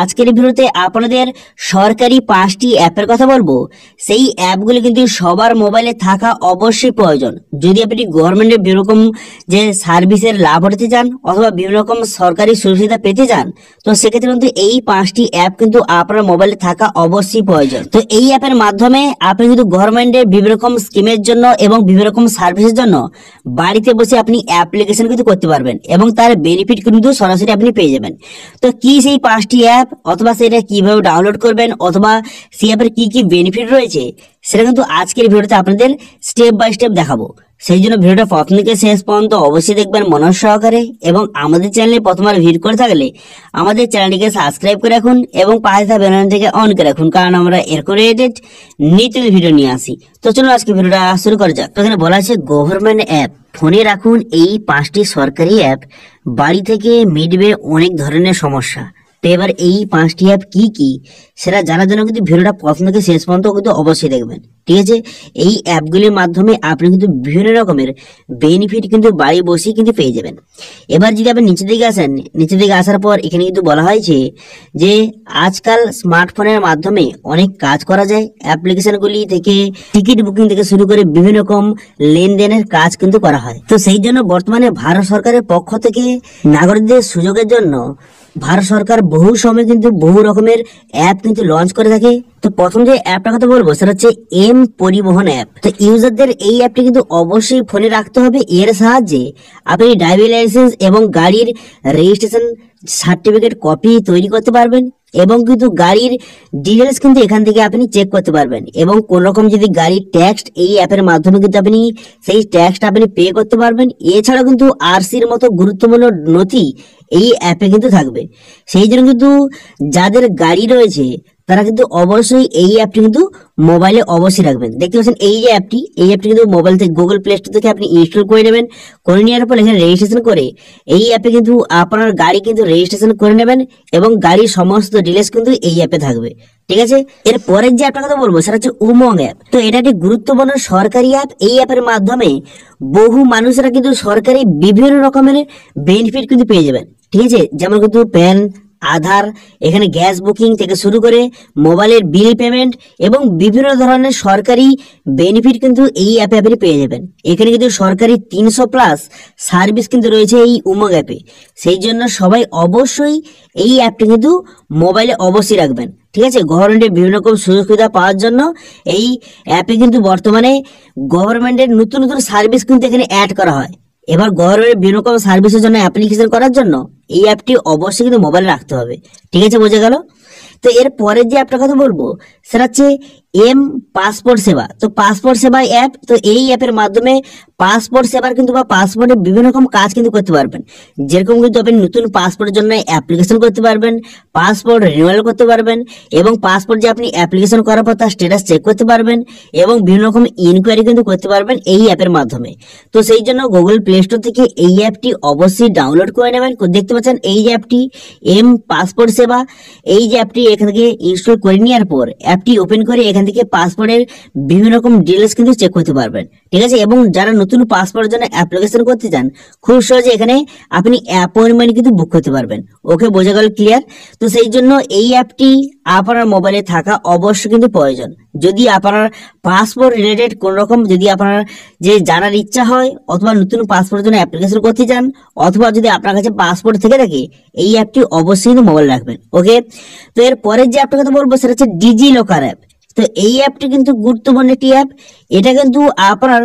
আজকের এই ভিডিওতে আপনাদের সরকারি 5টি অ্যাপের কথা বলবো। সেই অ্যাপগুলো কিন্তু সবার মোবাইলে থাকা অবশ্যই প্রয়োজন। যদি আপনি গভর্নমেন্টের বিভিন্ন রকম যে সার্ভিসের লাভ উঠাতে চান অথবা বিভিন্ন রকম সরকারি সুবিধা পেতে চান, তো সেক্ষেত্রে কিন্তু এই 5টি অ্যাপ কিন্তু আপনার মোবাইলে থাকা অবশ্যই প্রয়োজন। তো এই অ্যাপের মাধ্যমে আপনি কিন্তু গভর্নমেন্টের বিভিন্ন রকম স্কিমের জন্য এবং বিভিন্ন রকম সার্ভিসের জন্য বাড়িতে বসে আপনি অ্যাপ্লিকেশন কিন্তু করতে পারবেন এবং তার বেনিফিট কিন্তু সরাসরি আপনি পেয়ে যাবেন। তো কি সেই 5টি অ্যাপ অথবা সেটা কিভাবে ডাউনলোড করবেন অথবা সেই অ্যাপের কি কি বেনিফিট রয়েছে সেটা কিন্তু আজকের ভিডিওতে আপনাদের স্টেপ বাই স্টেপ দেখাবো। সেই জন্য ভিডিওটা প্রথম থেকে শেষ পর্যন্ত অবশ্যই দেখবেন মনোযোগ সহকারে, এবং আমাদের চ্যানেলে প্রথমবার ভিজিট করে থাকলে আমাদের চ্যানেলটিকে সাবস্ক্রাইব করে রাখুন এবং পাশে থাকা বেল আইকনটিকে অন করে রাখুন, কারণ আমরা এরকম রিলেটেড নিত্য ভিডিও নিয়ে আসি। তো চলুন আজকে ভিডিওটা শুরু করা যাক। তো এখানে বলা আছে গভর্নমেন্ট অ্যাপ। ফোনে রাখুন এই 5টি সরকারি অ্যাপ, বাড়ি থেকে মিটবে অনেক ধরনের সমস্যা। তো এবার এই 5টি অ্যাপ কি কি সেটা জানার জন্য কিন্তু ভিডিওটা প্রথম থেকে শেষ পর্যন্ত কিন্তু অবশ্যই দেখবেন, ঠিক আছে। এই অ্যাপগুলির মাধ্যমে আপনি কিন্তু বিভিন্ন রকমের বেনিফিট কিন্তু বাড়ি বসেই কিন্তু পেয়ে যাবেন। এবার যদি আপনি নিচের দিকে আসেন, নিচের দিকে আসার পর এখানে কিন্তু বলা হয়েছে যে আজকাল স্মার্টফোনের মাধ্যমে অনেক কাজ করা যায়। অ্যাপ্লিকেশনগুলি থেকে টিকিট বুকিং থেকে শুরু করে বিভিন্ন রকম লেনদেনের কাজ কিন্তু করা হয়। তো সেই জন্য বর্তমানে ভারত সরকারের পক্ষ থেকে নাগরিকদের সুযোগের জন্য ভারত সরকার বহু সময় কিন্তু বহু রকমের অ্যাপ কিন্তু লঞ্চ করে থাকে। তো প্রথম যে অ্যাপটার কথা বলবো সেটা হচ্ছে এম পরিবহন অ্যাপ। তো ইউজারদের এই অ্যাপটি কিন্তু অবশ্যই ফোনে রাখতে হবে। এর সাহায্যে আপনি ড্রাইভিং লাইসেন্স এবং গাড়ির রেজিস্ট্রেশন সার্টিফিকেট কপি তৈরি করতে পারবেন এবং কিন্তু গাড়ির ডিটেলস কিন্তু এখান থেকে আপনি চেক করতে পারবেন, এবং কোন রকম যদি গাড়ির ট্যাক্স এই অ্যাপের মাধ্যমে কিন্তু আপনি সেই ট্যাক্সটা আপনি পে করতে পারবেন। এছাড়াও কিন্তু আরসির মতো গুরুত্বপূর্ণ নথি এই অ্যাপে কিন্তু থাকবে। সেই জন্য কিন্তু যাদের গাড়ি রয়েছে তারা কিন্তু অবশ্যই এই অ্যাপটি কিন্তু মোবাইলে অবশ্যই রাখবেন। দেখতে পাচ্ছেন এই যে অ্যাপটি, এই অ্যাপটি কিন্তু মোবাইল থেকে গুগল প্লে স্টোর থেকে আপনি ইনস্টল করে নেবেন। করে নেওয়ার পর এখানে রেজিস্ট্রেশন করে এই অ্যাপে কিন্তু আপনার গাড়ি কিন্তু রেজিস্ট্রেশন করে নেবেন এবং গাড়ির সমস্ত ডিটেইলস কিন্তু এই অ্যাপে থাকবে, ঠিক আছে। এর পরের যে অ্যাপটার কথা বলবো সেটা হচ্ছে উমং অ্যাপ। তো এটা একটি গুরুত্বপূর্ণ সরকারি অ্যাপ। এই অ্যাপের মাধ্যমে বহু মানুষরা কিন্তু সরকারি বিভিন্ন রকমের বেনিফিট কিন্তু পেয়ে যাবেন, ঠিক আছে। যেমন কিন্তু প্যান, আধার, এখানে গ্যাস বুকিং থেকে শুরু করে মোবাইলের বিল পেমেন্ট এবং বিভিন্ন ধরনের সরকারি বেনিফিট কিন্তু এই অ্যাপে আপনি পেয়ে যাবেন। এখানে কিন্তু সরকারি 300+ সার্ভিস কিন্তু রয়েছে এই উমং অ্যাপে। সেই জন্য সবাই অবশ্যই এই অ্যাপটি কিন্তু মোবাইলে অবশ্যই রাখবেন, ঠিক আছে। গভর্নমেন্টের বিভিন্ন রকম সুযোগ সুবিধা পাওয়ার জন্য এই অ্যাপে কিন্তু বর্তমানে গভর্নমেন্টের নতুন নতুন সার্ভিস কিন্তু এখানে অ্যাড করা হয়। এবার গভর্নমেন্টের বিভিন্ন রকম সার্ভিসের জন্য অ্যাপ্লিকেশন করার জন্য এই অ্যাপটি অবশ্যই কিন্তু মোবাইলে রাখতে হবে, ঠিক আছে, বোঝা গেল। তো এর পরের যে অ্যাপটার কথা বলবো সেটা হচ্ছে এম পাসপোর্ট সেবা। তো পাসপোর্ট সেবা অ্যাপ। তো এই অ্যাপের মাধ্যমে পাসপোর্ট সেবার কিন্তু বা পাসপোর্টের বিভিন্ন রকম কাজ কিন্তু করতে পারবেন। যেরকম কিন্তু আপনি নতুন পাসপোর্টের জন্য অ্যাপ্লিকেশন করতে পারবেন, পাসপোর্ট রিনিউয়াল করতে পারবেন এবং পাসপোর্ট যে আপনি অ্যাপ্লিকেশন করার পর তার স্ট্যাটাস চেক করতে পারবেন এবং বিভিন্ন রকম ইনকোয়ারি কিন্তু করতে পারবেন এই অ্যাপের মাধ্যমে। তো সেই জন্য গুগল প্লে স্টোর থেকে এই অ্যাপটি অবশ্যই ডাউনলোড করে নেবেন। দেখতে পাচ্ছেন এই যে অ্যাপটি এম পাসপোর্ট সেবা, এই যে অ্যাপটি এখান থেকে ইনস্টল করে নেওয়ার পর অ্যাপটি ওপেন করে এখান থেকে পাসপোর্টের বিভিন্ন রকম ডিটেইলস কিন্তু চেক করতে পারবেন, ঠিক আছে। এবং যারা নতুন পাসপোর্টের জন্য অ্যাপ্লিকেশন করতে চান খুব সহজে এখানে আপনি অ্যাপয়েন্টমেন্ট কিন্তু বুক করতে পারবেন। ওকে, বোঝা গেল, ক্লিয়ার। তো সেই জন্য এই অ্যাপটি আপনার মোবাইলে থাকা অবশ্যই কিন্তু প্রয়োজন। যদি আপনার পাসপোর্ট রিলেটেড কোন রকম যদি আপনার যে জানার ইচ্ছা হয় অথবা নতুন পাসপোর্টের জন্য অ্যাপ্লিকেশন করতে চান অথবা যদি আপনার কাছে পাসপোর্ট থেকে থাকে এই অ্যাপটি অবশ্যই কিন্তু মোবাইল রাখবেন, ওকে। তো এর পরের যে অ্যাপটার কথা বলবো সেটা হচ্ছে ডিজি লকার অ্যাপ। তো এই অ্যাপটি কিন্তু গুরুত্বপূর্ণ একটি অ্যাপ। এটা কিন্তু আপনার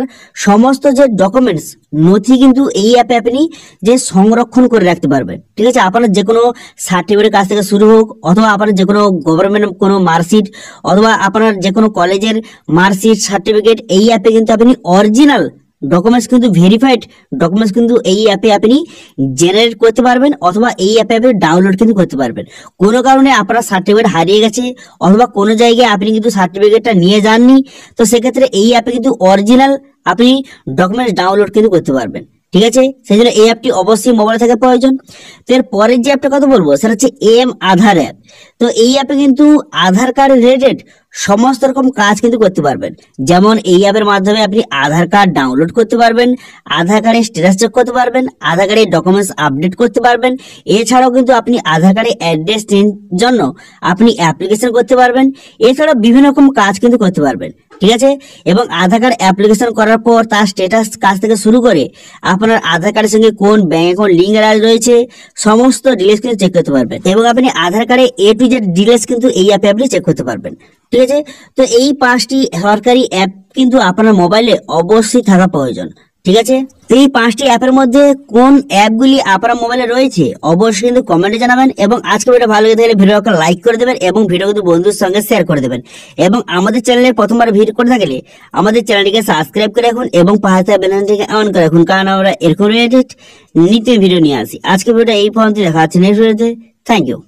সমস্ত যে ডকুমেন্টস নথি কিন্তু এই অ্যাপে আপনি যে সংরক্ষণ করে রাখতে পারবেন, ঠিক আছে। আপনার যে কোনো সার্টিফিকেটের কাছ থেকে শুরু হোক অথবা আপনার যে কোনো গভর্নমেন্ট কোনো মার্কশিট অথবা আপনার যে কোনো কলেজের মার্কশিট সার্টিফিকেট এই অ্যাপে কিন্তু আপনি অরিজিনাল ডকুমেন্টস কিন্তু ভেরিফাইড ডকুমেন্টস কিন্তু এই অ্যাপে আপনি জেনারেট করতে পারবেন অথবা এই অ্যাপে আপনি ডাউনলোড কিন্তু করতে পারবেন। কোনো কারণে আপনার সার্টিফিকেট হারিয়ে গেছে অথবা কোনো জায়গায় আপনি কিন্তু সার্টিফিকেটটা নিয়ে যাননি, তো সেক্ষেত্রে এই অ্যাপে কিন্তু অরিজিনাল আপনি ডকুমেন্টস ডাউনলোড কিন্তু করতে পারবেন, ঠিক আছে। সেই জন্য এই অ্যাপটি অবশ্যই মোবাইলে থাকা প্রয়োজন। তো এর পরের যে অ্যাপটার কথা বলবো সেটা হচ্ছে এম আধার অ্যাপ। তো এই অ্যাপে কিন্তু আধার কার্ড রিলেটেড সমস্ত রকম কাজ কিন্তু করতে পারবেন। যেমন এই অ্যাপের মাধ্যমে আপনি আধার কার্ড ডাউনলোড করতে পারবেন, আধার কার্ডের স্ট্যাটাস চেক করতে পারবেন, আধার কার্ডের ডকুমেন্টস আপডেট করতে পারবেন। এছাড়াও কিন্তু আপনি আধার কার্ডের অ্যাড্রেস চেঞ্জ জন্য আপনি অ্যাপ্লিকেশন করতে পারবেন। এছাড়াও বিভিন্ন রকম কাজ কিন্তু করতে পারবেন, ঠিক আছে। এবং আধার কার্ড অ্যাপ্লিকেশন করার পর তার স্ট্যাটাস কাজ থেকে শুরু করে আপনার আধার কার্ডের সঙ্গে কোন ব্যাংক অ্যাকাউন্ট লিঙ্ক রয়েছে সমস্ত ডিটেইলস কিন্তু চেক করতে পারবেন। এবং আপনি আধার কার্ডে A to Z ডিটেইলস কিন্তু এই অ্যাপে আপনি চেক করতে পারবেন, ঠিক আছে। তো এই 5টি সরকারি অ্যাপ কিন্তু আপনার মোবাইলে অবশ্যই থাকা প্রয়োজন, ঠিক আছে। তো এই 5টি অ্যাপের মধ্যে কোন অ্যাপগুলি আপনার মোবাইলে রয়েছে অবশ্যই কিন্তু কমেন্টে জানাবেন। এবং আজকে ভিডিও ভালো লেগে থাকলে ভিডিওকে লাইক করে দেবেন এবং ভিডিও কিন্তু বন্ধুর সঙ্গে শেয়ার করে দেবেন। এবং আমাদের চ্যানেলে প্রথমবার ভিডিও করে থাকলে আমাদের চ্যানেলটিকে সাবস্ক্রাইব করে রাখুন এবং পাশে থাকা বেল আইকনটিকে অন করে রাখুন, কারণ আমরা এরকম রিলেটেড নিত্য ভিডিও নিয়ে আসি। আজকে ভিডিওটা এই পর্যন্ত দেখা হচ্ছে নেক্সট ভিডিওতে। Thank you.